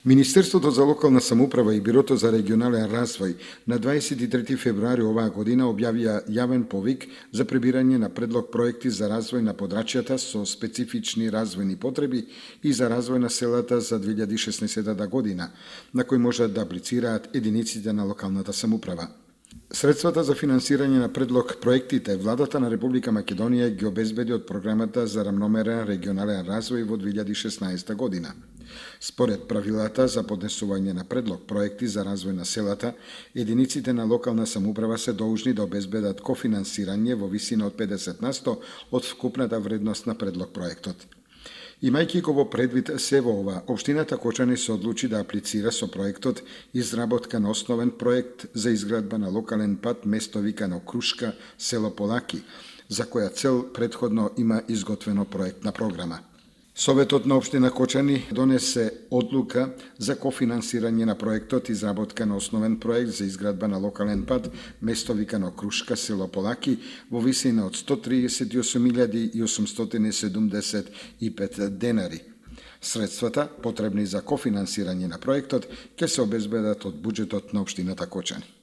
Министерството за локална самоуправа и Бирото за регионален развој на 23 февруари оваа година објавија јавен повик за прибирање на предлог проекти за развој на подрачјата со специфични развојни потреби и за развој на селата за 2016 година, на кои можат да аплицираат единиците на локалната самоуправа. Средствата за финансирање на предлог проектите владата на Република Македонија ги обезбеди од програмата за рамномерен регионален развој во 2016 година. Според правилата за поднесување на предлог проекти за развој на селата, единиците на локална самоуправа се должни да обезбедат кофинансирање во висина од 50% од вкупната вредност на предлог проектот. Имајќи го во предвид се во ова, општината Кочани се одлучи да аплицира со проектот изработка на основен проект за изградба на локален пат место викано Крушка, село Полаки, за која цел претходно има изготвено проектна програма. Советот на општина Кочани донесе одлука за кофинансирање на проектот изработка на основен проект за изградба на локален пат место викано Крушка, село Полаки во висина од 138.875 денари. Средствата потребни за кофинансирање на проектот ќе се обезбедат од буџетот на општината Кочани.